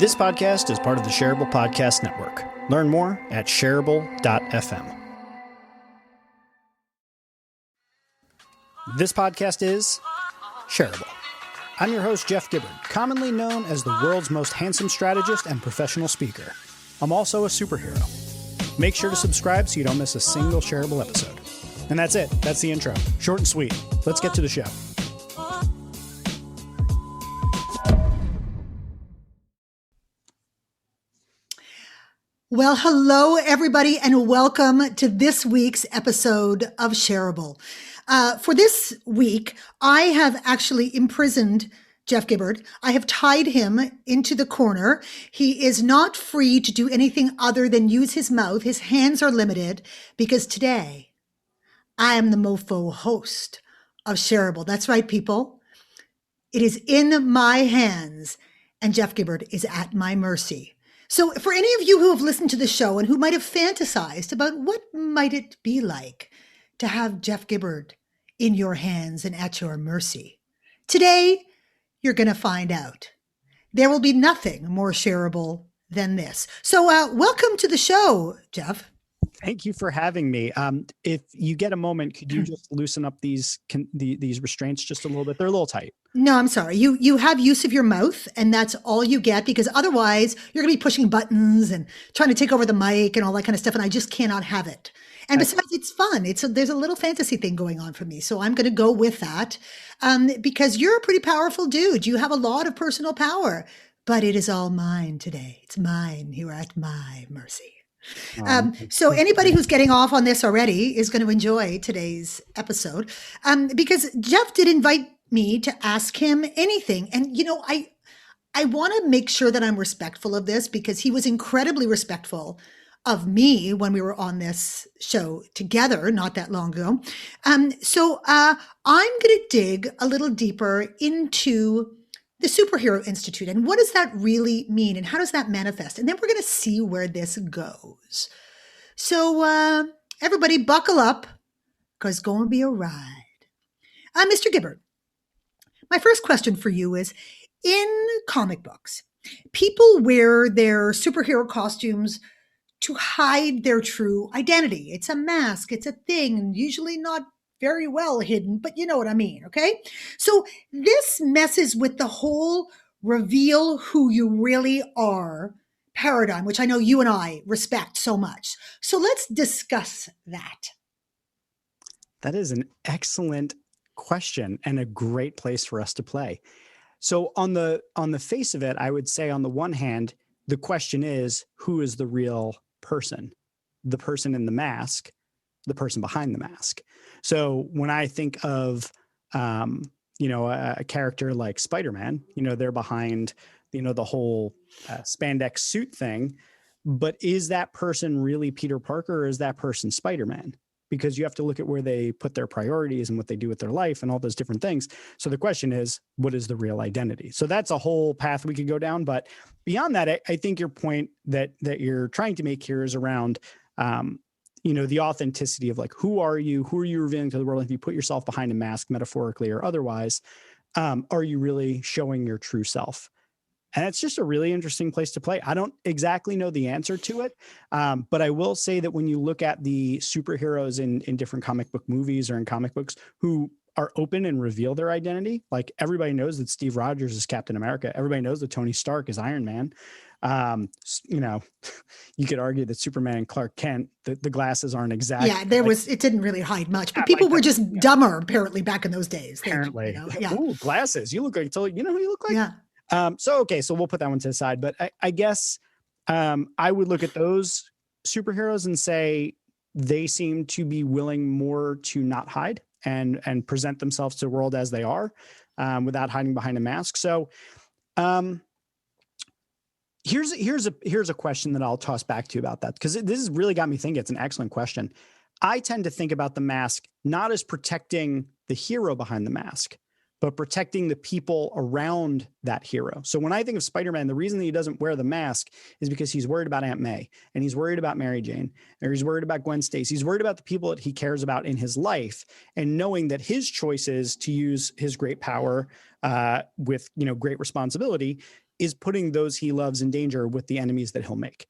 This podcast is part of the Shareable Podcast Network. Learn more at shareable.fm. This podcast is Shareable. I'm your host, Jeff Gibbard, commonly known as the world's most handsome strategist and professional speaker. I'm also a superhero. Make sure to subscribe so you don't miss a single Shareable episode. And that's it. That's the intro. Short and sweet. Let's get to the show. Well, hello, everybody, and welcome to this week's episode of Shareable. For this week, I have actually imprisoned Jeff Gibbard. I have tied him into the corner. He is not free to do anything other than use his mouth. His hands are limited because today I am the mofo host of Shareable. That's right, people. It is in my hands, and Jeff Gibbard is at my mercy. So for any of you who have listened to the show and who might have fantasized about what might it be like to have Jeff Gibbard in your hands and at your mercy, today you're going to find out. There will be nothing more shareable than this. So welcome to the show, Jeff. Thank you for having me. If you get a moment, could you just loosen up these restraints just a little bit? They're a little tight. No, I'm sorry. You have use of your mouth, and that's all you get, because otherwise you're going to be pushing buttons and trying to take over the mic and all that kind of stuff, and I just cannot have it. And besides, it's fun. There's a little fantasy thing going on for me, so I'm going to go with that because you're a pretty powerful dude. You have a lot of personal power, but it is all mine today. It's mine. You are at my mercy. So anybody who's getting off on this already is going to enjoy today's episode because Jeff did invite me to ask him anything. And, you know, I want to make sure that I'm respectful of this because he was incredibly respectful of me when we were on this show together not that long ago. So I'm going to dig a little deeper into the Superhero Institute and what does that really mean and how does that manifest? And then we're going to see where this goes. So everybody buckle up because it's going to be a ride. Mr. Gibbard, my first question for you is, in comic books, people wear their superhero costumes to hide their true identity. It's a mask, it's a thing, usually not very well hidden, but you know what I mean, okay? So this messes with the whole reveal who you really are paradigm, which I know you and I respect so much. So let's discuss that. That is an excellent question and a great place for us to play. So on the face of it, I would say on the one hand, the question is, who is the real person? The person in the mask, the person behind the mask. So when I think of, a character like Spider-Man, they're behind, the whole spandex suit thing. But is that person really Peter Parker or is that person Spider-Man? Because you have to look at where they put their priorities and what they do with their life and all those different things. So the question is, what is the real identity? So that's a whole path we could go down. But beyond that, I think your point that you're trying to make here is around, the authenticity of like, who are you revealing to the world? If you put yourself behind a mask, metaphorically or otherwise, are you really showing your true self? And it's just a really interesting place to play. I don't exactly know the answer to it, but I will say that when you look at the superheroes in different comic book movies or in comic books who are open and reveal their identity, like everybody knows that Steve Rogers is Captain America. Everybody knows that Tony Stark is Iron Man. You could argue that Superman and Clark Kent, the glasses aren't exactly. Yeah, it didn't really hide much, but people were just dumber apparently back in those days. Apparently. Yeah. Ooh, glasses. You look like, who you look like? Yeah. So we'll put that one to the side, but I guess I would look at those superheroes and say they seem to be willing more to not hide and present themselves to the world as they are without hiding behind a mask. So here's a question that I'll toss back to you about that, because this has really got me thinking. It's an excellent question. I tend to think about the mask not as protecting the hero behind the mask, but protecting the people around that hero. So when I think of Spider-Man, the reason that he doesn't wear the mask is because he's worried about Aunt May, and he's worried about Mary Jane, or he's worried about Gwen Stacy. He's worried about the people that he cares about in his life, and knowing that his choice is to use his great power with great responsibility is putting those he loves in danger with the enemies that he'll make.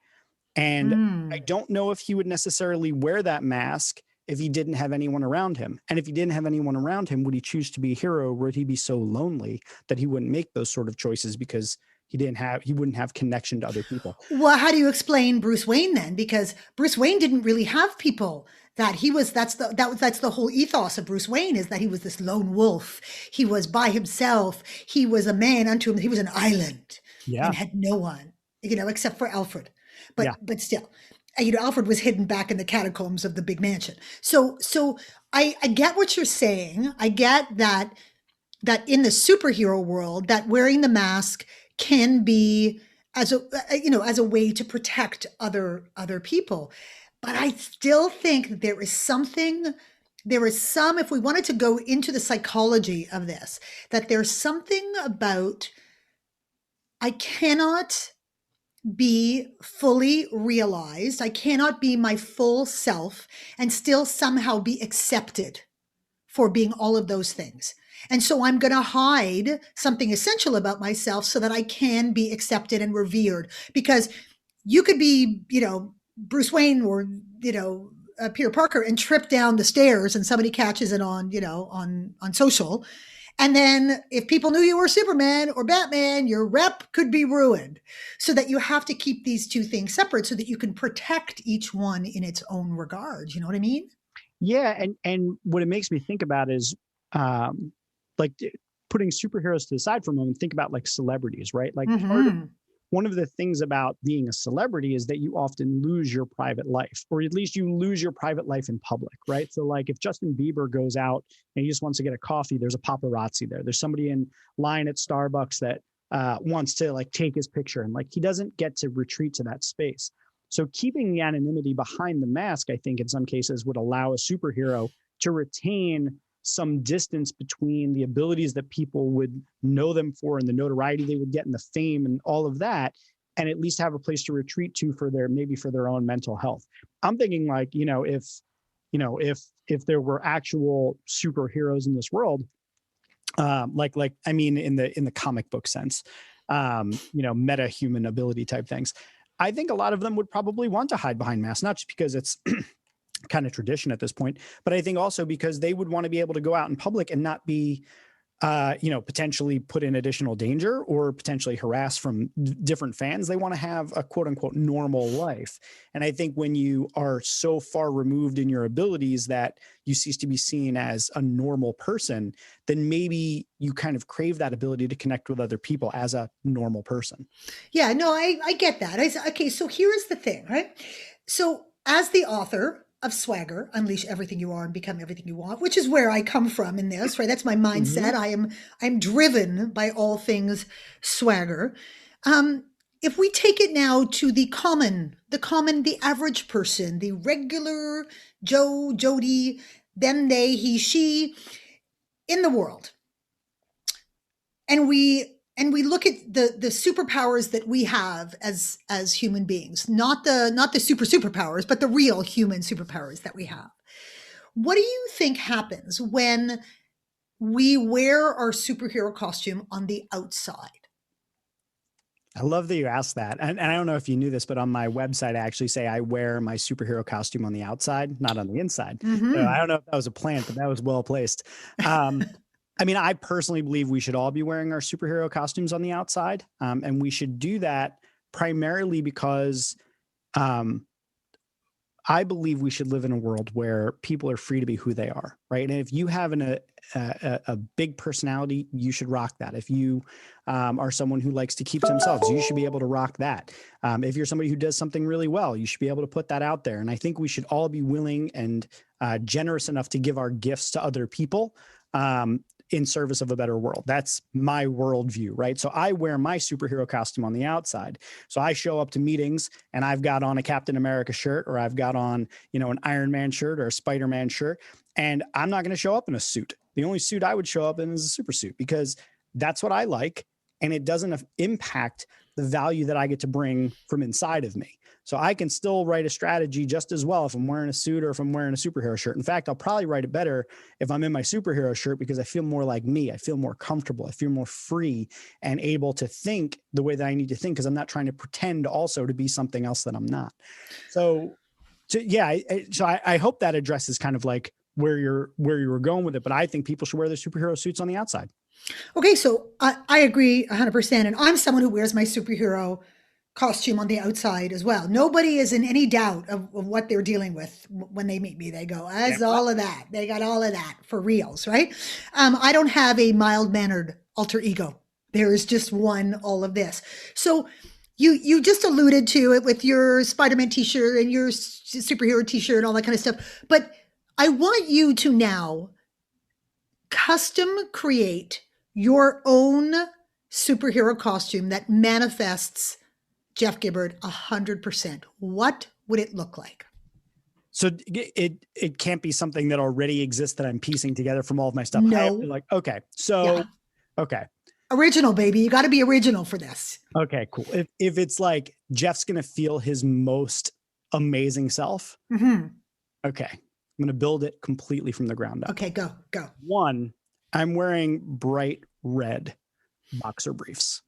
And I Mm. don't know if he would necessarily wear that mask if he didn't have anyone around him. And if he didn't have anyone around him, would he choose to be a hero? Would he be so lonely that he wouldn't make those sort of choices because he wouldn't have connection to other people? Well, how do you explain Bruce Wayne then? Because Bruce Wayne didn't really have people that he was. That's the whole ethos of Bruce Wayne, is that he was this lone wolf. He was by himself. He was a man unto him. He was an island Yeah. and had no one, except for Alfred. Yeah. But still, Alfred was hidden back in the catacombs of the big mansion. So I get what you're saying. I get that in the superhero world, that wearing the mask can be as a way to protect other people. But I still think that there is some, if we wanted to go into the psychology of this, that there's something about, I cannot be fully realized, I cannot be my full self and still somehow be accepted for being all of those things. And so I'm going to hide something essential about myself so that I can be accepted and revered. Because you could be, Bruce Wayne or, Peter Parker, and trip down the stairs and somebody catches it on, on social. And then if people knew you were Superman or Batman, your rep could be ruined. So that you have to keep these two things separate so that you can protect each one in its own regard. You know what I mean? Yeah. And what it makes me think about is like putting superheroes to the side for a moment, think about like celebrities, right? Like Mm-hmm. one of the things about being a celebrity is that you often lose your private life, or at least you lose your private life in public, right? So like if Justin Bieber goes out and he just wants to get a coffee, there's a paparazzi there. There's somebody in line at Starbucks that wants to like take his picture, and like he doesn't get to retreat to that space. So keeping the anonymity behind the mask, I think in some cases would allow a superhero to retain some distance between the abilities that people would know them for and the notoriety they would get and the fame and all of that, and at least have a place to retreat to for their own mental health. I'm thinking like, if there were actual superheroes in this world, like I mean in the comic book sense, meta human ability type things, I think a lot of them would probably want to hide behind masks, not just because it's kind of tradition at this point, but I think also because they would want to be able to go out in public and not be, potentially put in additional danger or potentially harassed from different fans. They want to have a quote unquote normal life. And I think when you are so far removed in your abilities that you cease to be seen as a normal person, then maybe you kind of crave that ability to connect with other people as a normal person. Yeah, no, I get that. Okay, so here is the thing, right? So, as the author of Swagger, Unleash Everything You Are and Become Everything You Want, which is where I come from in this, right? That's my mindset. Mhm. I'm driven by all things swagger. Um, if we take it now to the average person, the regular Joe, Jody, them, they, he, she in the world, and we look at the superpowers that we have as human beings, not the superpowers, but the real human superpowers that we have. What do you think happens when we wear our superhero costume on the outside? I love that you asked that. And I don't know if you knew this, but on my website, I actually say I wear my superhero costume on the outside, not on the inside. So I Hmm. don't know if that was a plant, but that was well placed. Um, I mean, I personally believe we should all be wearing our superhero costumes on the outside. And we should do that primarily because um, I believe we should live in a world where people are free to be who they are, right? And if you have a big personality, you should rock that. If you are someone who likes to keep to themselves, you should be able to rock that. If you're somebody who does something really well, you should be able to put that out there. And I think we should all be willing and generous enough to give our gifts to other people, in service of a better world. That's my worldview, right? So I wear my superhero costume on the outside. So I show up to meetings and I've got on a Captain America shirt, or I've got on, an Iron Man shirt or a Spider-Man shirt. And I'm not going to show up in a suit. The only suit I would show up in is a super suit, because that's what I like. and it doesn't impact the value that I get to bring from inside of me. So I can still write a strategy just as well if I'm wearing a suit or if I'm wearing a superhero shirt. In fact, I'll probably write it better if I'm in my superhero shirt because I feel more like me. I feel more comfortable. I feel more free and able to think the way that I need to think because I'm not trying to pretend also to be something else that I'm not. So yeah, I hope that addresses kind of like where you were going with it. But I think people should wear their superhero suits on the outside. Okay, so I agree 100%. And I'm someone who wears my superhero costume on the outside as well. Nobody is in any doubt of what they're dealing with when they meet me. They go, as all of that. They got all of that for reals, right? I don't have a mild-mannered alter ego. There is just one, all of this. So you just alluded to it with your Spider-Man t-shirt and your superhero t-shirt and all that kind of stuff. But I want you to now custom create your own superhero costume that manifests Jeff Gibbard 100%. What would it look like? So it can't be something that already exists that I'm piecing together from all of my stuff. No. I have to like, okay. So, yeah. Okay. Original, baby. You got to be original for this. Okay, cool. If it's like Jeff's going to feel his most amazing self. Mm-hmm. Okay. I'm going to build it completely from the ground up. Okay, go. One, I'm wearing bright red boxer briefs.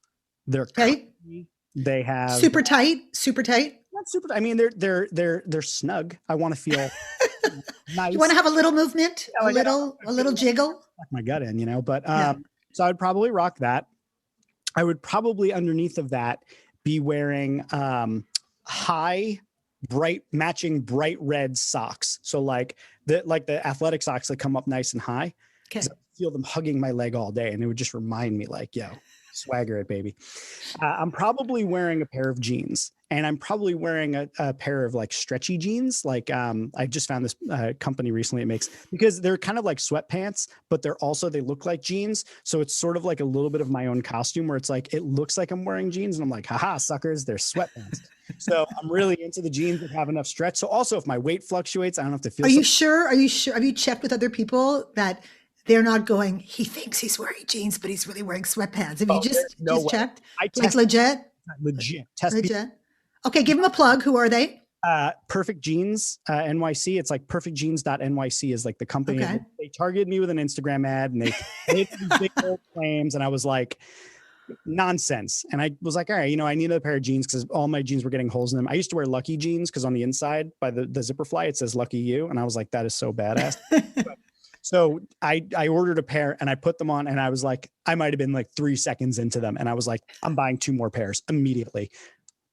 They're okay. Comfy. They have super tight. Not super. I mean, they're snug. I want to feel nice. You want to have a little movement, a little jiggle. My gut in, But so I'd probably rock that. I would probably underneath of that be wearing high, matching bright red socks. So like the athletic socks that come up nice and high. Okay. I feel them hugging my leg all day, and it would just remind me, like, yo, swagger it, baby. I'm probably wearing a pair of jeans, and I'm probably wearing a pair of like stretchy jeans. Like I just found this company recently it makes, because they're kind of like sweatpants, but they look like jeans. So it's sort of like a little bit of my own costume where it's like, it looks like I'm wearing jeans and I'm like, haha, suckers, they're sweatpants. So I'm really into the jeans that have enough stretch. So also if my weight fluctuates, I don't have to feel. Are you sure? Have you checked with other people that they're not going, he thinks he's wearing jeans, but he's really wearing sweatpants? Have you just checked? Like legit? Legit. Okay, give them a plug. Who are they? Perfect Jeans NYC. It's like perfectjeans.nyc is like the company. Okay. They targeted me with an Instagram ad and they made these big old claims, and I was like, nonsense. And I was like, all right, I need a pair of jeans because all my jeans were getting holes in them. I used to wear Lucky jeans because on the inside by the zipper fly it says Lucky You, and I was like, that is so badass. So I ordered a pair and I put them on, and I was like, I might have been like 3 seconds into them, and I was like, I'm buying 2 more pairs immediately.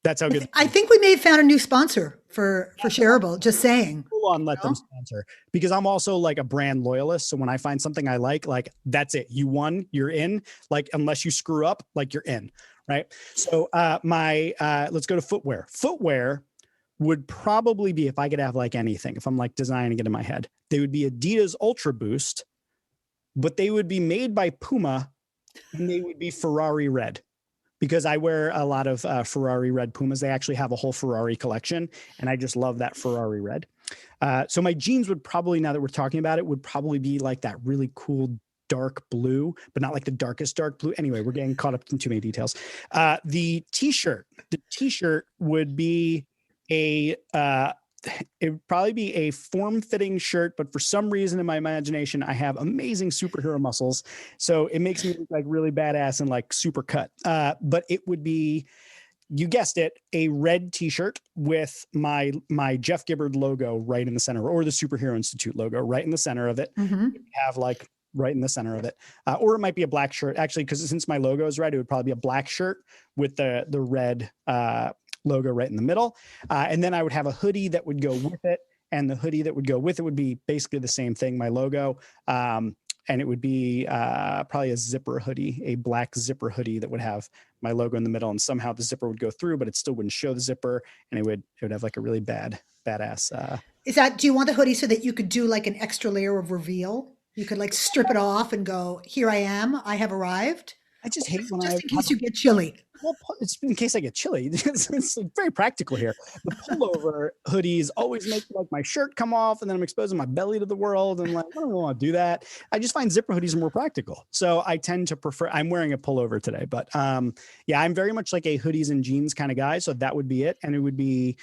That's how good. I think we may have found a new sponsor for Shareable. Just saying. Full on let them sponsor, because I'm also like a brand loyalist. So when I find something I like that's it. You won, you're in. Like unless you screw up, like you're in, right? So let's go to footwear. Footwear would probably be, if I could have like anything, if I'm like designing it in my head, they would be Adidas Ultra Boost, but they would be made by Puma, and they would be Ferrari red. Because I wear a lot of Ferrari red Pumas. They actually have a whole Ferrari collection, and I just love that Ferrari red. So my jeans would probably, now that we're talking about it, would probably be like that really cool dark blue, but not like the darkest dark blue. Anyway, we're getting caught up in too many details. The t-shirt would be it would probably be a form-fitting shirt, but for some reason in my imagination, I have amazing superhero muscles. So it makes me look like really badass and like super cut. But it would be, you guessed it, a red t-shirt with my Jeff Gibbard logo right in the center, or the Superhero Institute logo right in the center of it. Mm-hmm. Have like right in the center of it. Or it might be a black shirt, actually, because since my logo is red, it would probably be a black shirt with the red logo right in the middle. And then I would have a hoodie that would go with it. And the hoodie that would go with it would be basically the same thing, my logo. And it would be probably a zipper hoodie, a black zipper hoodie that would have my logo in the middle. And somehow the zipper would go through, but it still wouldn't show the zipper. And it would have like a really badass. Do you want the hoodie so that you could do like an extra layer of reveal? You could like strip it off and go, here I am, I have arrived. I just Or hate is when it I just in have case you get chilly? well, it's in case I get chilly. It's very practical here. The pullover hoodies always make like my shirt come off, and then I'm exposing my belly to the world. And like, I don't want to do that. I just find zipper hoodies more practical, so I tend to prefer. I'm wearing a pullover today, but yeah, I'm very much like a hoodies and jeans kind of guy. So that would be it, and it would be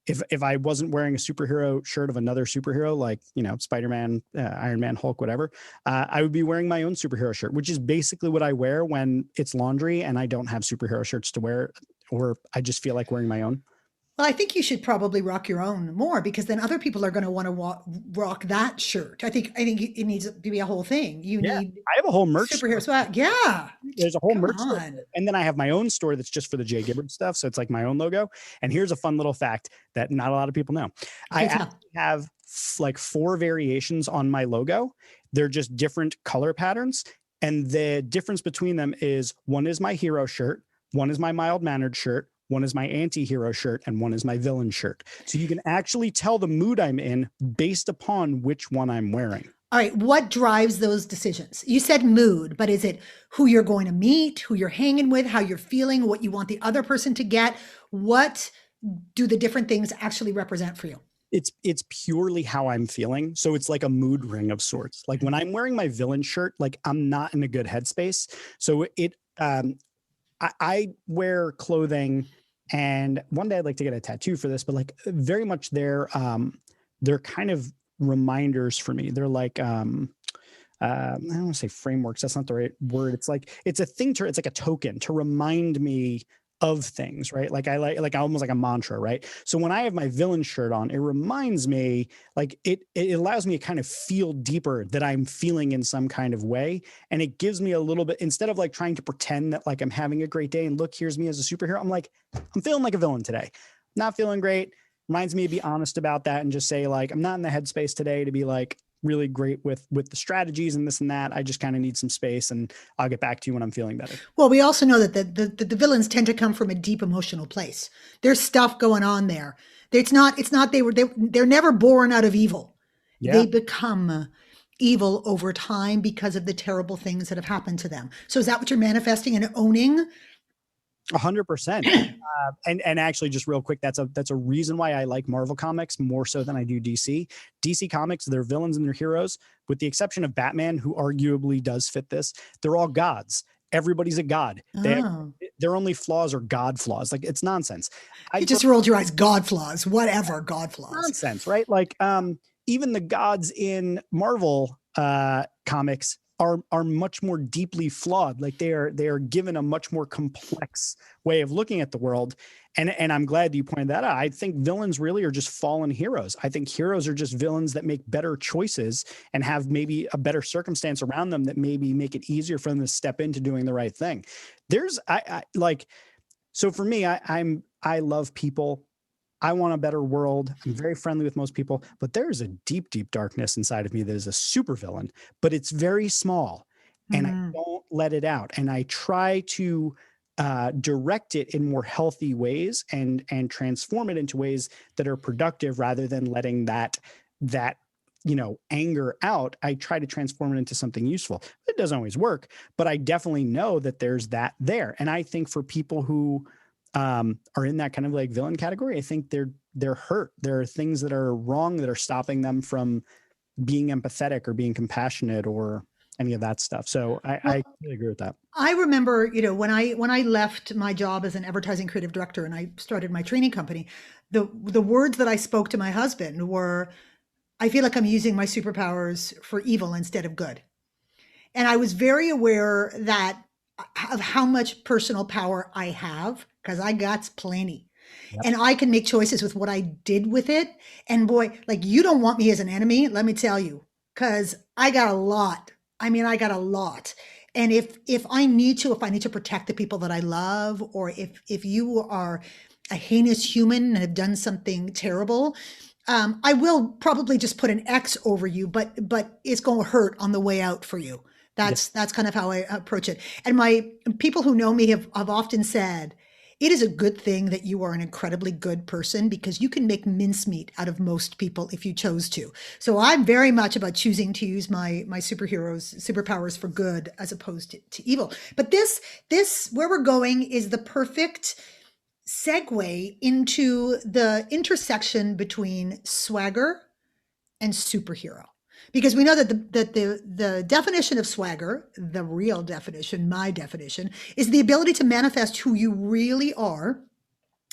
if I wasn't wearing a superhero shirt of another superhero, like Spider-Man, Iron Man, Hulk, whatever, I would be wearing my own superhero shirt, which is basically what I wear when it's laundry and I don't have superhero shirts to wear, or I just feel like wearing my own. Well, I think you should probably rock your own more because then other people are going to want to rock that shirt. I think it needs to be a whole thing. You Yeah, need I have a whole merch superhero store. swag. Yeah, There's a whole come merch store, on. and then I have my own store that's just for the Jay Gibbard stuff. So it's like my own logo. And here's a fun little fact that not a lot of people know: I Do actually tell. have like 4 variations on my logo. They're just different color patterns, and the difference between them is one is my hero shirt, one is my mild mannered shirt, one is my anti-hero shirt, and one is my villain shirt. So you can actually tell the mood I'm in based upon which one I'm wearing. All right, what drives those decisions? You said mood, but is it who you're going to meet, who you're hanging with, how you're feeling, what you want the other person to get? What do the different things actually represent for you? It's purely how I'm feeling. So it's like a mood ring of sorts. Like when I'm wearing my villain shirt, like I'm not in a good headspace. So I wear clothing, and one day I'd like to get a tattoo for this, but like very much they're kind of reminders for me. They're like I don't want to say frameworks. That's not the right word. It's like it's a thing to it's like a token to remind me of things, right? Like I like almost like a mantra, right? So when I have my villain shirt on, it reminds me, like it allows me to kind of feel deeper that I'm feeling in some kind of way. And it gives me a little bit, instead of like trying to pretend that like I'm having a great day and look, here's me as a superhero. I'm like, I'm feeling like a villain today. Not feeling great. Reminds me to be honest about that and just say like, I'm not in the headspace today to be like really great with the strategies and this and that. I just kind of need some space, and I'll get back to you when I'm feeling better. Well, we also know that the villains tend to come from a deep emotional place. There's stuff going on there. It's not they're never born out of evil. Yeah. They become evil over time because of the terrible things that have happened to them. So is that what you're manifesting and owning? 100%. And actually, just real quick, that's a reason why I like Marvel comics more so than I do DC. DC comics, their villains and their heroes, with the exception of Batman, who arguably does fit this, they're all gods. Everybody's a god. Oh, Their only flaws are god flaws. Like it's nonsense. I you just rolled your eyes. God flaws, whatever. God flaws. nonsense, right? Like even the gods in Marvel comics are much more deeply flawed. Like they are given a much more complex way of looking at the world. And I'm glad you pointed that out. I think villains really are just fallen heroes. I think heroes are just villains that make better choices and have maybe a better circumstance around them that maybe make it easier for them to step into doing the right thing. There's I like so for me, I love people. I want a better world. I'm very friendly with most people, but there is a deep, deep darkness inside of me that is a supervillain, but it's very small, and I Mm. don't let it out. And I try to direct it in more healthy ways and transform it into ways that are productive rather than letting that anger out. I try to transform it into something useful. It doesn't always work, but I definitely know that there's that there. And I think for people who are in that kind of like villain category, I think they're hurt. There are things that are wrong that are stopping them from being empathetic or being compassionate or any of that stuff. So I Well, really agree with that. I remember, when I left my job as an advertising creative director and I started my training company, the words that I spoke to my husband were, I feel like I'm using my superpowers for evil instead of good. And I was very aware that of how much personal power I have because I got plenty. Yep. And I can make choices with what I did with it. And boy, like you don't want me as an enemy, let me tell you, because I got a lot. I mean, I got a lot. And if I need to protect the people that I love, or if you are a heinous human and have done something terrible, I will probably just put an X over you, but it's going to hurt on the way out for you. Yeah. That's kind of how I approach it. And my people who know me have often said, it is a good thing that you are an incredibly good person because you can make mincemeat out of most people if you chose to. So I'm very much about choosing to use my superpowers for good as opposed to evil. But this where we're going is the perfect segue into the intersection between swagger and superhero. Because we know that the definition of swagger, the real definition, my definition, is the ability to manifest who you really are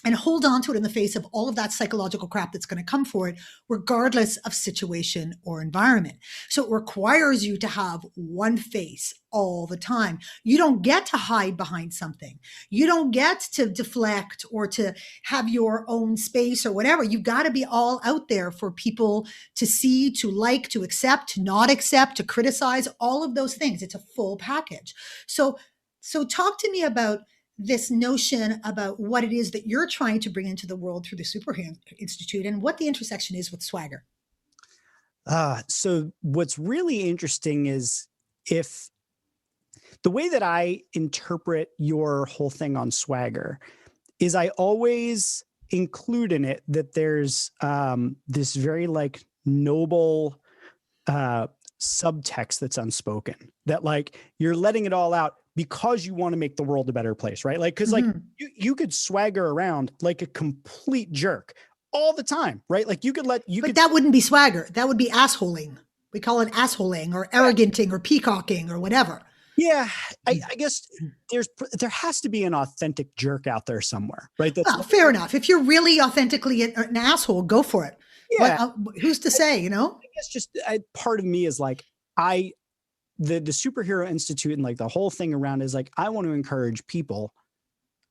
and hold on to it in the face of all of that psychological crap that's going to come for it, regardless of situation or environment. So it requires you to have one face all the time. You don't get to hide behind something. You don't get to deflect or to have your own space or whatever. You've got to be all out there for people to see, to like, to accept, to not accept, to criticize, all of those things. It's a full package. So talk to me about this notion about what it is that you're trying to bring into the world through the Superhero Institute and what the intersection is with swagger. So what's really interesting is if the way that I interpret your whole thing on swagger is I always include in it that there's this very like noble subtext that's unspoken, that like you're letting it all out because you want to make the world a better place, right? Like, because like you could swagger around like a complete jerk all the time, right? Like you could but that wouldn't be swagger. That would be assholing. We call it assholing or arroganting or peacocking or whatever. Yeah, I guess there has to be an authentic jerk out there somewhere, right? That's well, fair enough. If you're really authentically an asshole, go for it. Yeah. Who's to say, you know? I guess just part of me is like, the Superhero Institute and like the whole thing around is like, I want to encourage people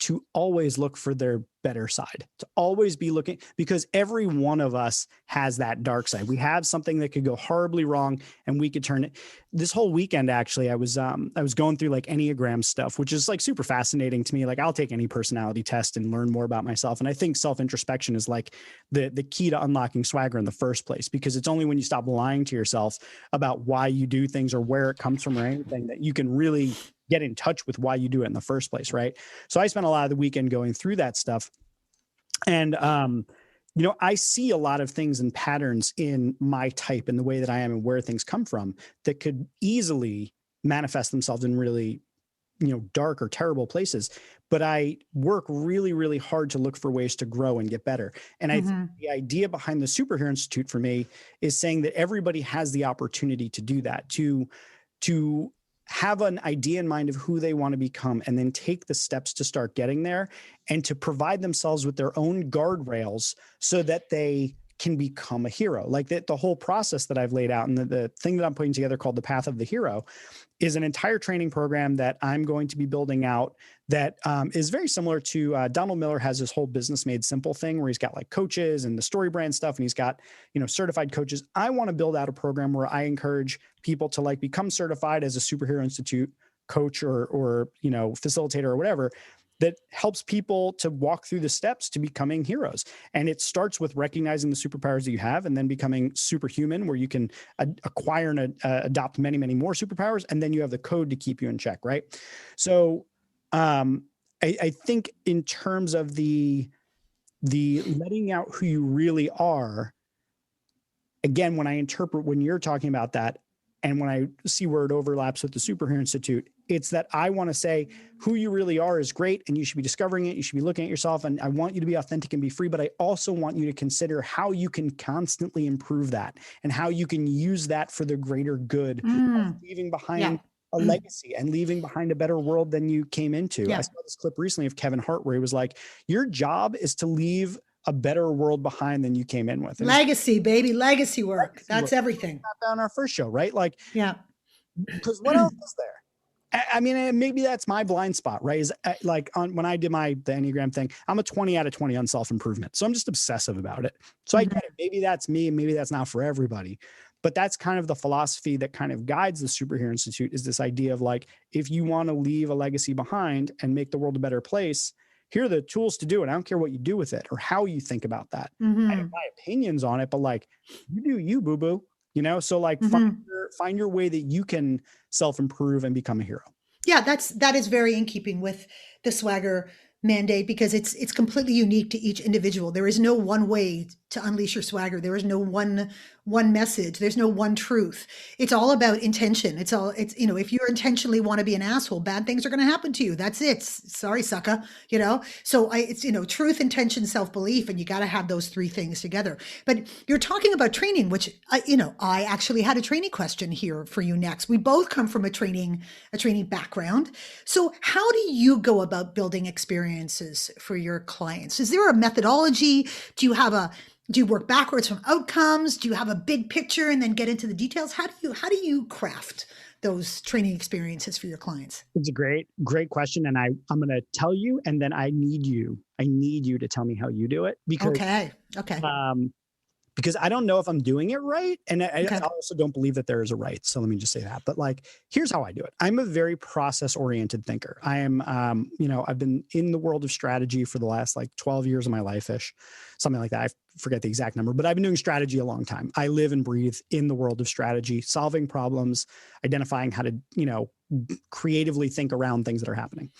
to always look for their better side, to always be looking, because every one of us has that dark side. We have something that could go horribly wrong and we could turn it. This whole weekend, actually, I was going through like Enneagram stuff, which is like super fascinating to me. Like I'll take any personality test and learn more about myself. And I think self-introspection is like the key to unlocking swagger in the first place, because it's only when you stop lying to yourself about why you do things or where it comes from or anything that you can really get in touch with why you do it in the first place, right? So I spent a lot of the weekend going through that stuff. And, you know, I see a lot of things and patterns in my type and the way that I am and where things come from that could easily manifest themselves in really, you know, dark or terrible places. But I work really, really hard to look for ways to grow and get better. And I think the idea behind the Superhero Institute for me is saying that everybody has the opportunity to do that, to have an idea in mind of who they want to become and then take the steps to start getting there and to provide themselves with their own guardrails so that they can become a hero. Like the whole process that I've laid out and the thing that I'm putting together called the Path of the Hero is an entire training program that I'm going to be building out that is very similar to Donald Miller has this whole Business Made Simple thing where he's got like coaches and the story brand stuff and he's got, you know, certified coaches. I want to build out a program where I encourage people to like become certified as a Superhero Institute coach or you know, facilitator or whatever, that helps people to walk through the steps to becoming heroes. And it starts with recognizing the superpowers that you have and then becoming superhuman, where you can acquire and adopt many, many more superpowers. And then you have the code to keep you in check, right? So I think in terms of the letting out who you really are, again, when you're talking about that, and when I see where it overlaps with the Superhero Institute, it's that I want to say who you really are is great and you should be discovering it. You should be looking at yourself, and I want you to be authentic and be free, but I also want you to consider how you can constantly improve that and how you can use that for the greater good of leaving behind a legacy and leaving behind a better world than you came into. I saw this clip recently of Kevin Hart where he was like, your job is to leave a better world behind than you came in with. And legacy, baby, legacy work. That's everything. On our first show, right? Like, because what else is there? I mean, maybe that's my blind spot, right? Is like when I did the Enneagram thing, I'm a 20 out of 20 on self-improvement. So I'm just obsessive about it. So I get it. Maybe that's me and maybe that's not for everybody. But that's kind of the philosophy that kind of guides the Superhero Institute, is this idea of like, if you want to leave a legacy behind and make the world a better place, here are the tools to do it. I don't care what you do with it or how you think about that. I have my opinions on it, but like, you do you, boo-boo, you know? So like find your way that you can self-improve and become a hero. Yeah, that is very in keeping with the swagger mandate because it's completely unique to each individual. There is no one way to unleash your swagger. There is no one message. There's no one truth. It's all about intention. It's if you intentionally want to be an asshole, bad things are going to happen to you. That's it. Sorry, sucker. So it's truth, intention, self-belief, and you got to have those three things together. But you're talking about training, which I actually had a training question here for you next. We both come from a training background. So how do you go about building experiences for your clients? Is there a methodology? Do you work backwards from outcomes? Do you have a big picture and then get into the details? How do you craft those training experiences for your clients? It's a great question. And I'm going to tell you, and then I need you to tell me how you do it Okay. because I don't know if I'm doing it right. And I Okay. also don't believe that there is a right. So let me just say that. But here's how I do it. I'm a very process oriented thinker. I am, I've been in the world of strategy for the last 12 years of my life-ish, something like that. I forget the exact number, but I've been doing strategy a long time. I live and breathe in the world of strategy, solving problems, identifying how to, creatively think around things that are happening.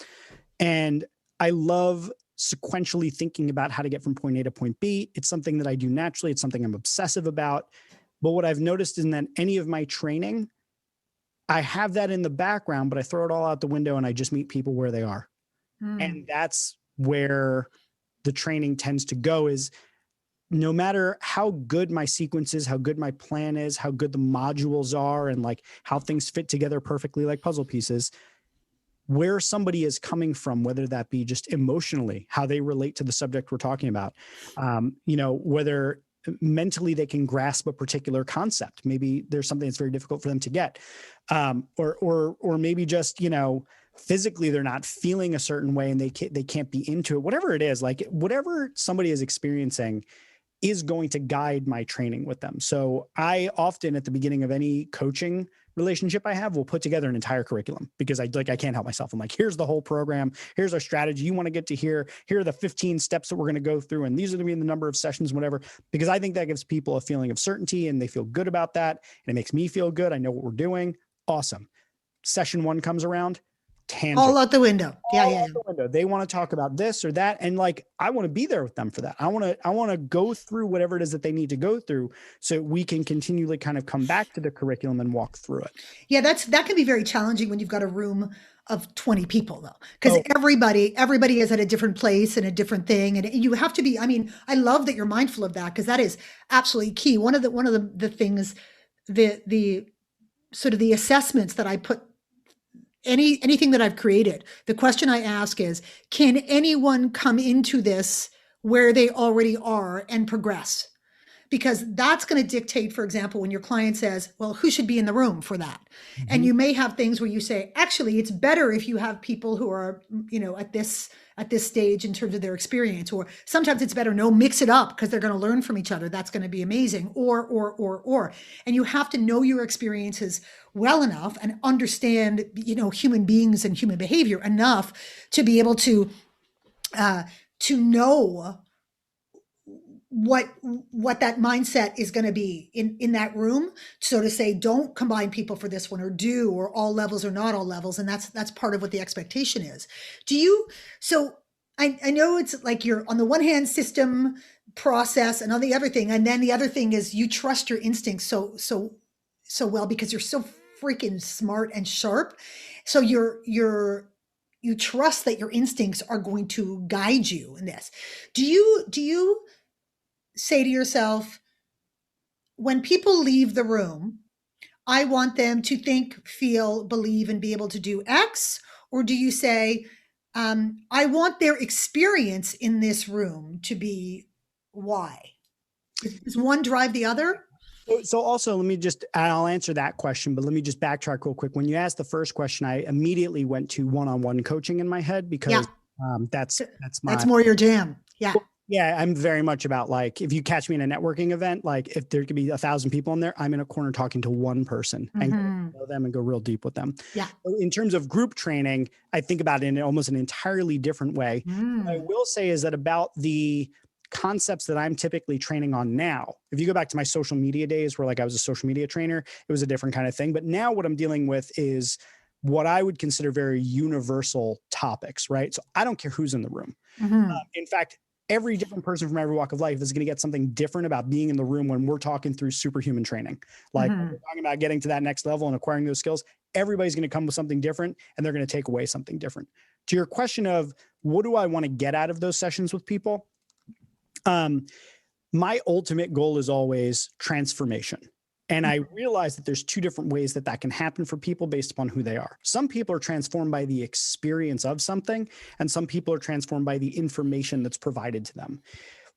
And I love sequentially thinking about how to get from point A to point B. It's something that I do naturally. It's something I'm obsessive about. But what I've noticed is that any of my training, I have that in the background, but I throw it all out the window and I just meet people where they are. And that's where the training tends to go, is no matter how good my sequence is, how good my plan is, how good the modules are, and how things fit together perfectly like puzzle pieces, where somebody is coming from, whether that be just emotionally, how they relate to the subject we're talking about, whether mentally they can grasp a particular concept. Maybe there's something that's very difficult for them to get, or maybe just, physically they're not feeling a certain way and they can't be into it. Whatever it is, whatever somebody is experiencing is going to guide my training with them. So I often, at the beginning of any coaching relationship I have, will put together an entire curriculum, because I can't help myself. I'm like, here's the whole program. Here's our strategy. You want to get to here. Here are the 15 steps that we're going to go through. And these are going to be the number of sessions, whatever, because I think that gives people a feeling of certainty and they feel good about that. And it makes me feel good. I know what we're doing. Awesome. Session 1 comes around. Tangent. All out the window. Yeah. Out the window. They want to talk about this or that. And I want to be there with them for that. I want to go through whatever it is that they need to go through so we can continually kind of come back to the curriculum and walk through it. Yeah, that can be very challenging when you've got a room of 20 people, though, because everybody is at a different place and a different thing. And you have to be, I love that you're mindful of that, because that is absolutely key. One of the things, the sort of the assessments that I put, anything that I've created, the question I ask is, can anyone come into this where they already are and progress? Because that's going to dictate, for example, when your client says, well, who should be in the room for that? Mm-hmm. And you may have things where you say, actually, it's better if you have people who are, at this stage in terms of their experience, or sometimes it's better, mix it up, because they're going to learn from each other. That's going to be amazing. Or, and you have to know your experiences well enough and understand, human beings and human behavior enough to be able to know what that mindset is going to be in that room. So to say, don't combine people for this one, or all levels or not all levels. And that's part of what the expectation is. So I know it's like you're on the one hand system, process, and on the other thing. And then the other thing is you trust your instincts so well, because you're so freaking smart and sharp. So you trust that your instincts are going to guide you in this. Do you say to yourself, when people leave the room, I want them to think, feel, believe, and be able to do X? Or do you say, I want their experience in this room to be Y? Does one drive the other? So also, I'll answer that question, but let me just backtrack real quick. When you asked the first question, I immediately went to one-on-one coaching in my head, because that's more your jam. Yeah. Yeah, I'm very much about, if you catch me in a networking event, if there could be 1,000 people in there, I'm in a corner talking to one person and know them and go real deep with them. Yeah. In terms of group training, I think about it in almost an entirely different way. What I will say is that about the concepts that I'm typically training on now, if you go back to my social media days where I was a social media trainer, it was a different kind of thing. But now what I'm dealing with is what I would consider very universal topics, right? So I don't care who's in the room. In fact, every different person from every walk of life is going to get something different about being in the room when we're talking through superhuman training. Like when we're talking about getting to that next level and acquiring those skills, everybody's going to come with something different and they're going to take away something different. To your question of what do I want to get out of those sessions with people? My ultimate goal is always transformation. And I realize that there's two different ways that that can happen for people based upon who they are. Some people are transformed by the experience of something, and some people are transformed by the information that's provided to them.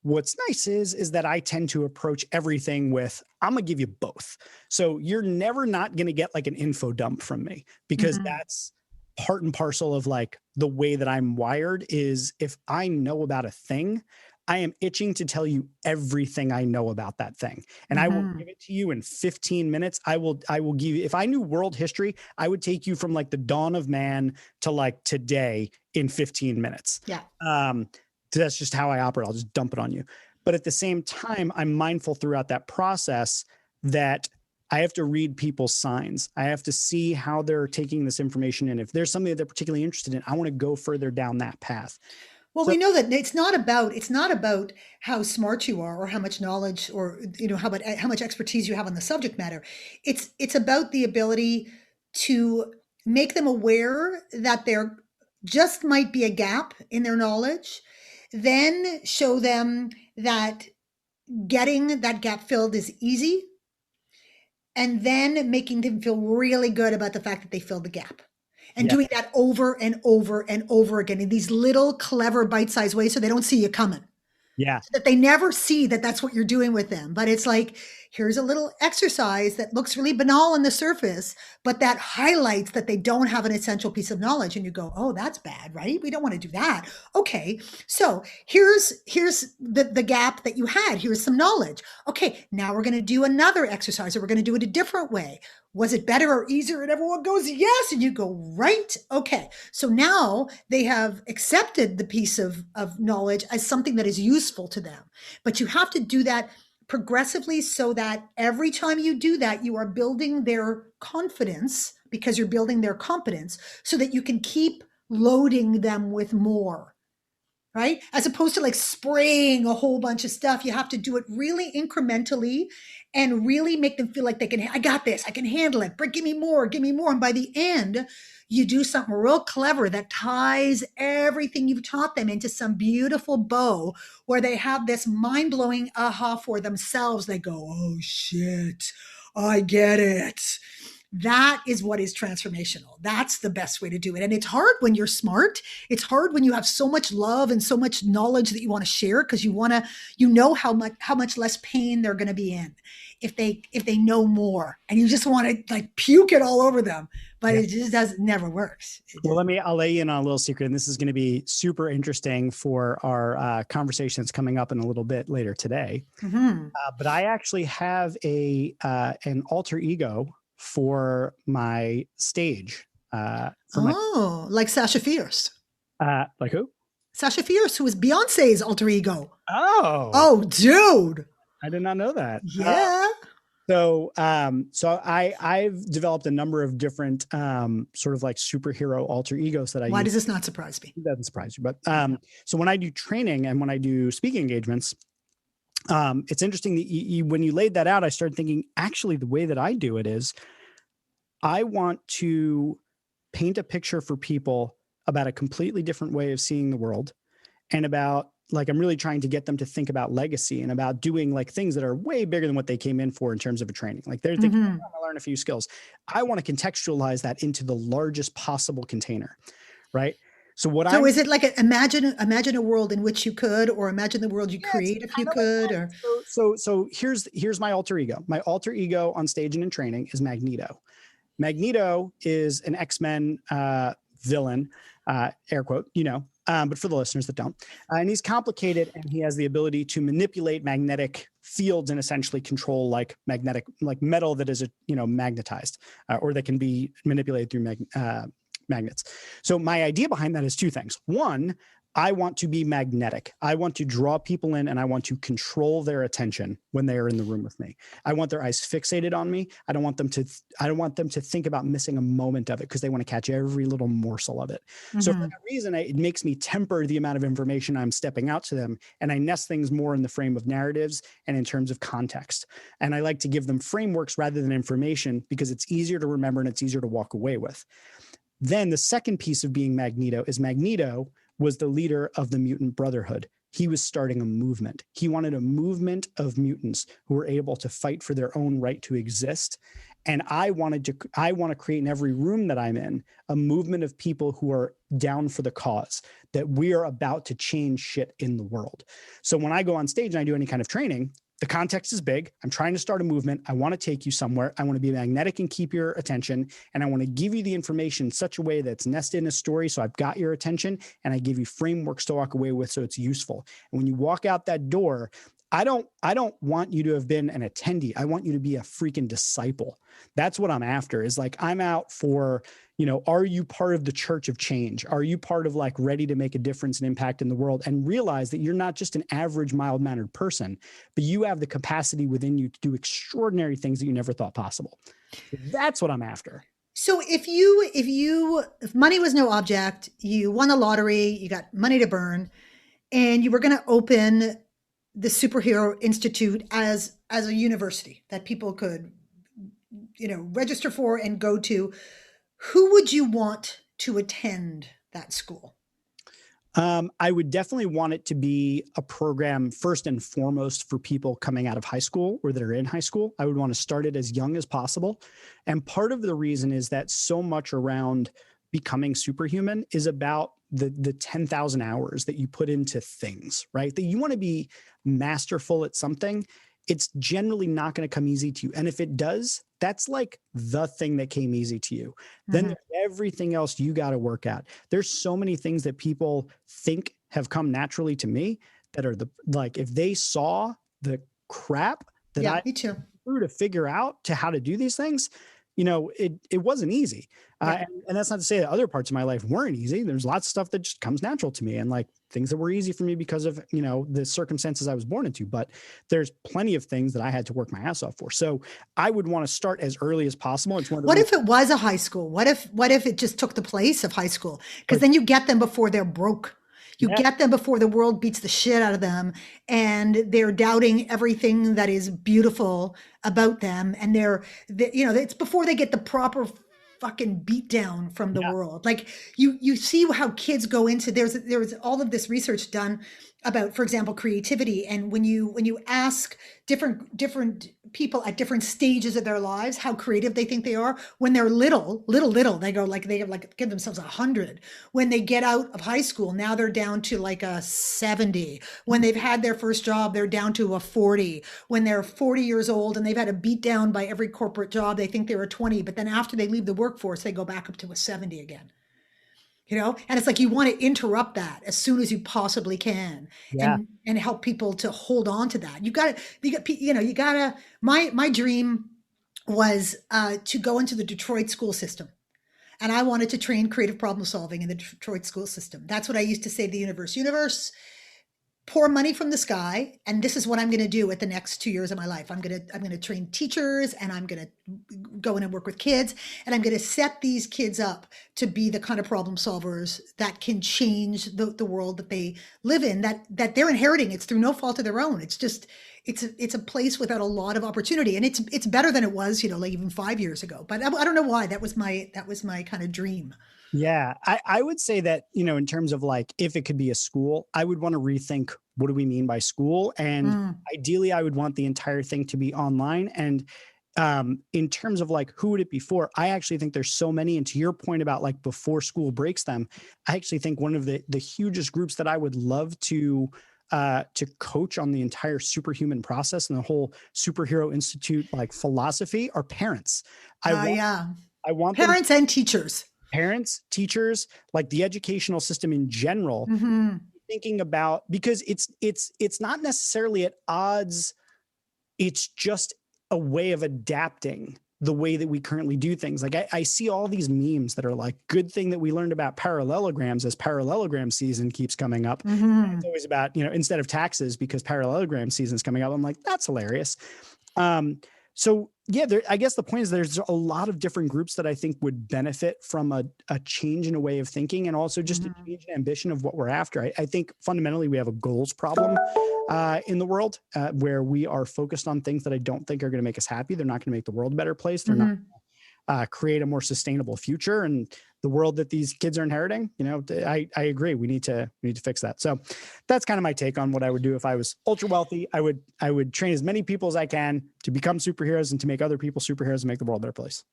What's nice is that I tend to approach everything with, I'm going to give you both. So you're never not going to get like an info dump from me, because that's part and parcel of like the way that I'm wired. Is if I know about a thing, I am itching to tell you everything I know about that thing. And I will give it to you in 15 minutes. I will give you, if I knew world history, I would take you from like the dawn of man to like today in 15 minutes. Yeah. That's just how I operate. I'll just dump it on you. But at the same time, I'm mindful throughout that process that I have to read people's signs. I have to see how they're taking this information in. If there's something that they're particularly interested in, I want to go further down that path. Well, we know that it's not about how smart you are or how much knowledge or how much expertise you have on the subject matter. It's about the ability to make them aware that there just might be a gap in their knowledge, then show them that getting that gap filled is easy, and then making them feel really good about the fact that they filled the gap. And doing that over and over and over again in these little clever bite-sized ways so they don't see you coming. Yeah. So that they never see that that's what you're doing with them. But it's like, here's a little exercise that looks really banal on the surface, but that highlights that they don't have an essential piece of knowledge. And you go, oh, that's bad, right? We don't want to do that. Okay, so here's the gap that you had. Here's some knowledge. Okay, now we're going to do another exercise, or we're going to do it a different way. Was it better or easier? And everyone goes, yes. And you go, right. Okay. So now they have accepted the piece of knowledge as something that is useful to them. But you have to do that progressively so that every time you do that, you are building their confidence, because you're building their competence, so that you can keep loading them with more. Right? As opposed to like spraying a whole bunch of stuff, you have to do it really incrementally and really make them feel like they can, I got this, I can handle it, but give me more, give me more. And by the end, you do something real clever that ties everything you've taught them into some beautiful bow where they have this mind-blowing aha for themselves. They go, oh shit, I get it. That is what is transformational. That's the best way to do it. And it's hard when you're smart. It's hard when you have so much love and so much knowledge that you want to share, because you want to, how much less pain they're going to be in if they know more, and you just want to like puke it all over them, but it just never works. Well, I'll lay you in on a little secret, and this is going to be super interesting for our conversation that's coming up in a little bit later today. But I actually have an alter ego for my stage. Like Sasha Fierce. Like who? Sasha Fierce, who was Beyonce's alter ego. Oh, dude. I did not know that. Yeah. So I've developed a number of different sort of like superhero alter egos that I use. Why does this not surprise me? It doesn't surprise you, but so when I do training and when I do speaking engagements, it's interesting that when you laid that out, I started thinking, actually, the way that I do it is I want to paint a picture for people about a completely different way of seeing the world, and about like, I'm really trying to get them to think about legacy and about doing like things that are way bigger than what they came in for in terms of a training. Like they're thinking, I'm going to learn a few skills. I want to contextualize that into the largest possible container. Right. So is it like imagine a world in which you could, or imagine the world you create if you could, or so here's my alter ego. My alter ego on stage and in training is Magneto. Magneto is an X-Men villain, air quote, but for the listeners that don't, and he's complicated, and he has the ability to manipulate magnetic fields and essentially control like metal that is magnetized, or that can be manipulated through magnets. So my idea behind that is two things. One, I want to be magnetic. I want to draw people in and I want to control their attention when they are in the room with me. I want their eyes fixated on me. I don't want them to think about missing a moment of it because they want to catch every little morsel of it. So for Mm-hmm. that reason, it makes me temper the amount of information I'm stepping out to them. And I nest things more in the frame of narratives and in terms of context. And I like to give them frameworks rather than information because it's easier to remember and it's easier to walk away with. Then the second piece of being Magneto is Magneto was the leader of the Mutant Brotherhood. He was starting a movement. He wanted a movement of mutants who were able to fight for their own right to exist. And I want to create in every room that I'm in a movement of people who are down for the cause, that we are about to change shit in the world. So when I go on stage and I do any kind of training, the context is big. I'm trying to start a movement. I want to take you somewhere. I want to be magnetic and keep your attention. And I want to give you the information in such a way that's nested in a story. So I've got your attention and I give you frameworks to walk away with so it's useful. And when you walk out that door, I don't want you to have been an attendee. I want you to be a freaking disciple. That's what I'm after, is like, I'm out for, are you part of the church of change? Are you part of like ready to make a difference and impact in the world, and realize that you're not just an average mild-mannered person, but you have the capacity within you to do extraordinary things that you never thought possible. That's what I'm after. So if money was no object, you won the lottery, you got money to burn, and you were going to open the Superhero Institute as a university that people could register for and go to, who would you want to attend that school? I would definitely want it to be a program first and foremost for people coming out of high school or that are in high school. I would want to start it as young as possible. And part of the reason is that so much around becoming superhuman is about the 10,000 hours that you put into things, right? That you want to be masterful at something. It's generally not going to come easy to you. And if it does, that's like the thing that came easy to you. Then there's everything else you got to work at. There's so many things that people think have come naturally to me that are if they saw the crap that I me too. through to figure out to how to do these things, it wasn't easy. And that's not to say that other parts of my life weren't easy. There's lots of stuff that just comes natural to me, and like things that were easy for me because of, the circumstances I was born into. But there's plenty of things that I had to work my ass off for. So I would want to start as early as possible. It's one of the What if it was a high school? What if it just took the place of high school? Because then you get them before they're broke. You get them before the world beats the shit out of them and they're doubting everything that is beautiful about them. And it's before they get the proper fucking beat down from the world. Like you see how kids go into, there's all of this research done about, for example, creativity. And when you ask different people at different stages of their lives how creative they think they are, when they're little, they go like, they give themselves 100. When they get out of high school, now they're down to like a 70. When they've had their first job, they're down to a 40. When they're 40 years old and they've had a beat down by every corporate job, they think they're a 20. But then after they leave the workforce, they go back up to a 70 again. And it's like you want to interrupt that as soon as you possibly can, and help people to hold on to that. My dream was to go into the Detroit school system, and I wanted to train creative problem solving in the Detroit school system. That's what I used to say to the universe, pour money from the sky, and this is what I'm going to do at the next 2 years of my life. I'm going to train teachers, and I'm going to go in and work with kids, and I'm going to set these kids up to be the kind of problem solvers that can change the world that they live in, that they're inheriting. It's through no fault of their own. It's just it's a place without a lot of opportunity, and it's better than it was, like even 5 years ago. But I don't know why. That was my kind of dream. Yeah, I would say that, in terms of like, if it could be a school, I would want to rethink what do we mean by school? And ideally, I would want the entire thing to be online. And in terms of like, who would it be for? I actually think there's so many. And to your point about like before school breaks them, I actually think one of the hugest groups that I would love to coach on the entire superhuman process and the whole Superhero Institute like philosophy are parents. I want parents and teachers. Parents, teachers, like the educational system in general, thinking about, because it's not necessarily at odds. It's just a way of adapting the way that we currently do things. Like I see all these memes that are like, good thing that we learned about parallelograms as parallelogram season keeps coming up. It's always about, instead of taxes, because parallelogram season is coming up. I'm like, that's hilarious. So yeah, I guess the point is there's a lot of different groups that I think would benefit from a change in a way of thinking, and also just a change in ambition of what we're after. I think fundamentally we have a goals problem in the world where we are focused on things that I don't think are going to make us happy. They're not going to make the world a better place. They're not create a more sustainable future. And the world that these kids are inheriting, I agree. We need to fix that. So that's kind of my take on what I would do if I was ultra wealthy. I would train as many people as I can to become superheroes and to make other people superheroes and make the world a better place.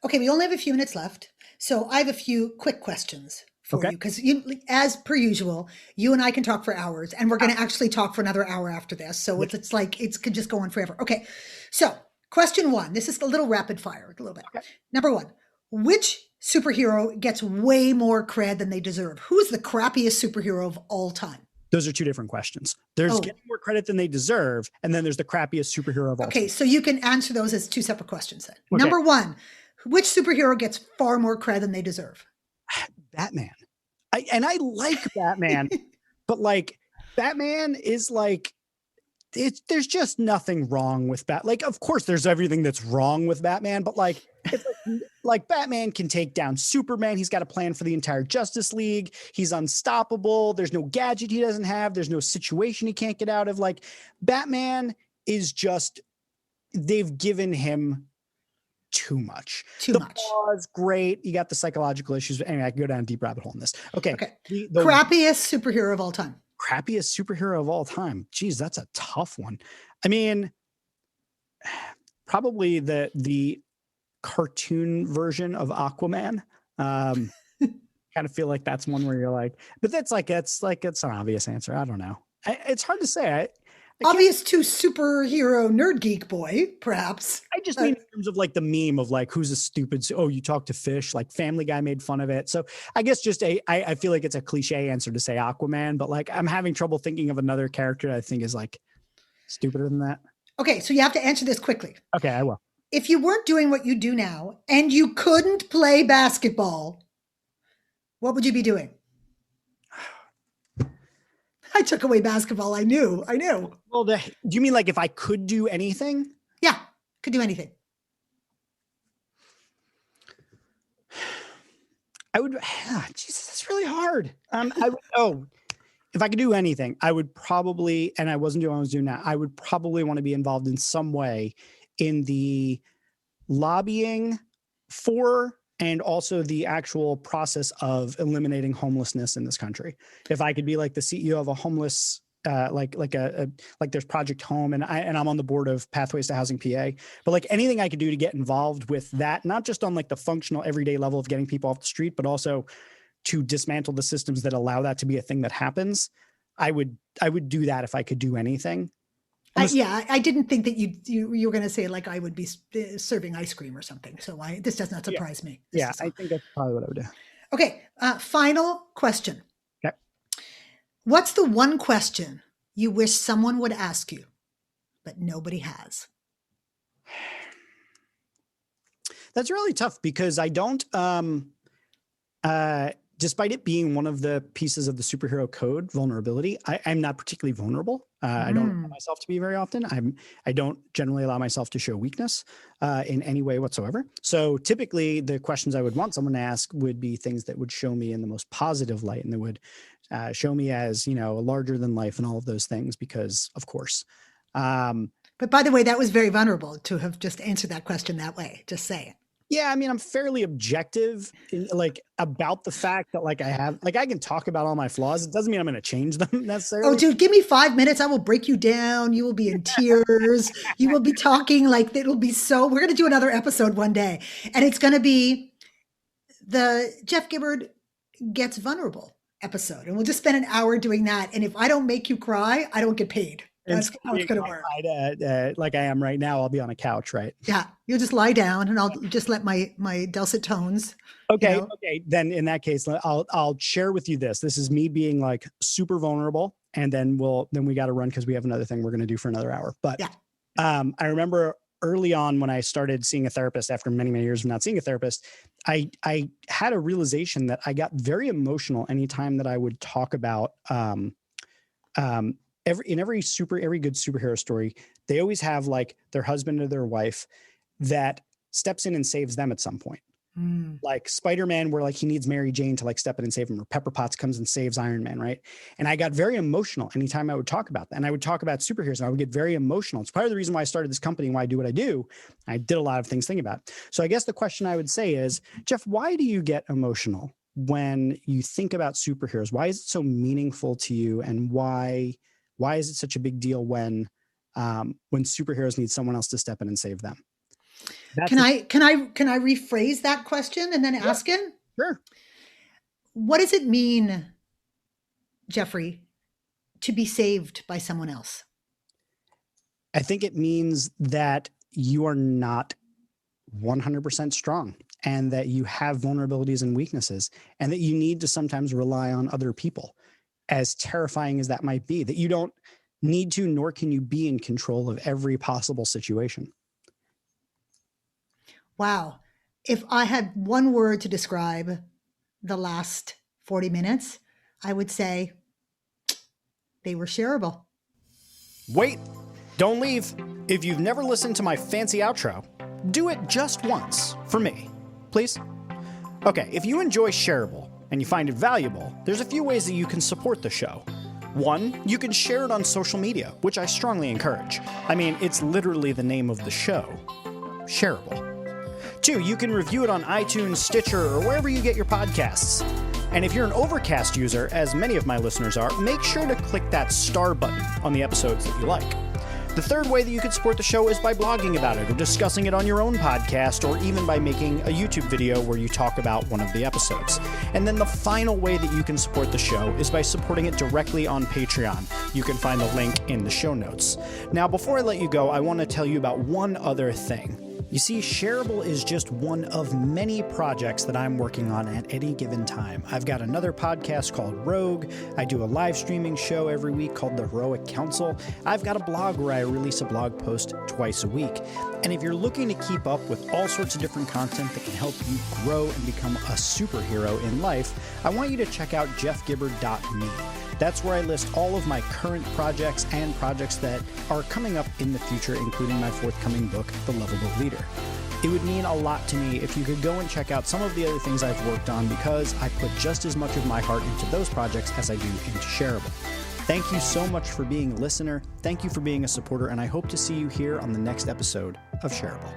Okay, we only have a few minutes left. So I have a few quick questions for you, because as per usual, you and I can talk for hours, and we're going to actually talk for another hour after this. So it's like, it could just go on forever. Okay. So question one, this is a little rapid fire, a little bit. Okay. Number one, which superhero gets way more cred than they deserve? Who's the crappiest superhero of all time? Those are two different questions. There's getting more credit than they deserve, and then there's the crappiest superhero of all time. Okay, so you can answer those as two separate questions then. Okay. Number one, which superhero gets far more cred than they deserve? Batman. I like Batman, but like Batman is like, there's just nothing wrong with Like, of course there's everything that's wrong with Batman, but like, it's like Batman can take down Superman. He's got a plan for the entire Justice League. He's unstoppable. There's no gadget he doesn't have. There's no situation he can't get out of. Like, Batman is just, they've given him too much. The flaws, great. You got the psychological issues. Anyway, I can go down a deep rabbit hole in this. Okay. The crappiest superhero of all time. Crappiest superhero of all time. Geez, that's a tough one. I mean, probably the cartoon version of Aquaman. Kind of feel like that's one where you're like, but it's an obvious answer. I don't know. It's hard to say. Obvious to superhero nerd geek boy, perhaps. I just mean in terms of like the meme of like, who's a stupid, you talk to fish, like Family Guy made fun of it. So I guess just I feel like it's a cliche answer to say Aquaman, but like I'm having trouble thinking of another character I think is like stupider than that. Okay, so you have to answer this quickly. Okay, I will. If you weren't doing what you do now and you couldn't play basketball, what would you be doing? I took away basketball. I knew. Well, do you mean like if I could do anything? Yeah, could do anything. I would. Jesus, that's really hard. If I could do anything, I would probably, and I wasn't doing what I was doing now, I would probably want to be involved in some way in the lobbying for and also the actual process of eliminating homelessness in this country. If I could be like the CEO of a homeless, like there's Project Home, and I'm on the board of Pathways to Housing PA, but like anything I could do to get involved with that, not just on like the functional everyday level of getting people off the street, but also to dismantle the systems that allow that to be a thing that happens. I would do that if I could do anything. I didn't think that you were going to say like I would be serving ice cream or something. So this does not surprise me. I think that's probably what I would do. Okay. Final question. Okay. What's the one question you wish someone would ask you, but nobody has? That's really tough because I don't, despite it being one of the pieces of the superhero code, vulnerability, I'm not particularly vulnerable. I don't allow myself to be very often. I don't generally allow myself to show weakness in any way whatsoever. So typically the questions I would want someone to ask would be things that would show me in the most positive light, and that would show me as, a larger than life and all of those things, because of course. But by the way, that was very vulnerable to have just answered that question that way. Just say it. Yeah, I mean, I'm fairly objective about the fact that I can talk about all my flaws. It doesn't mean I'm going to change them necessarily. Oh, dude, give me 5 minutes. I will break you down. You will be in tears. You will be talking like it'll be so. We're going to do another episode one day, and it's going to be the Jeff Gibbard Gets Vulnerable episode, and we'll just spend an hour doing that. And if I don't make you cry, I don't get paid. That's how it's going to work. Like I am right now, I'll be on a couch, right? Yeah. You'll just lie down and I'll just let my dulcet tones. Okay. Okay. Then in that case, I'll share with you this. This is me being like super vulnerable. And then we got to run because we have another thing we're going to do for another hour. But I remember early on when I started seeing a therapist after many, many years of not seeing a therapist, I had a realization that I got very emotional anytime that I would talk about every good superhero story, they always have like their husband or their wife that steps in and saves them at some point. Like Spider-Man, where like he needs Mary Jane to like step in and save him, or Pepper Potts comes and saves Iron Man, right? And I got very emotional anytime I would talk about that. And I would talk about superheroes and I would get very emotional. It's part of the reason why I started this company and why I do what I do. I did a lot of things thinking about it. So I guess the question I would say is, Jeff, why do you get emotional when you think about superheroes? Why is it so meaningful to you? And why is it such a big deal when superheroes need someone else to step in and save them? Can I rephrase that question and then ask it? Sure. What does it mean, Jeffrey, to be saved by someone else? I think it means that you are not 100% strong and that you have vulnerabilities and weaknesses and that you need to sometimes rely on other people, as terrifying as that might be, that you don't need to, nor can you be in control of every possible situation. Wow. If I had one word to describe the last 40 minutes, I would say they were shareable. Wait, don't leave. If you've never listened to my fancy outro, do it just once for me, please. Okay, if you enjoy Shareable and you find it valuable, there's a few ways that you can support the show. One, you can share it on social media, which I strongly encourage. I mean, it's literally the name of the show, Shareable. Two, you can review it on iTunes, Stitcher, or wherever you get your podcasts. And if you're an Overcast user, as many of my listeners are, make sure to click that star button on the episodes that you like. The third way that you can support the show is by blogging about it or discussing it on your own podcast, or even by making a YouTube video where you talk about one of the episodes. And then the final way that you can support the show is by supporting it directly on Patreon. You can find the link in the show notes. Now, before I let you go, I want to tell you about one other thing. You see, Shareable is just one of many projects that I'm working on at any given time. I've got another podcast called Rogue. I do a live streaming show every week called The Heroic Council. I've got a blog where I release a blog post twice a week. And if you're looking to keep up with all sorts of different content that can help you grow and become a superhero in life, I want you to check out jeffgibbard.me. That's where I list all of my current projects and projects that are coming up in the future, including my forthcoming book, The Lovable Leader. It would mean a lot to me if you could go and check out some of the other things I've worked on, because I put just as much of my heart into those projects as I do into Shareable. Thank you so much for being a listener. Thank you for being a supporter, and I hope to see you here on the next episode of Shareable.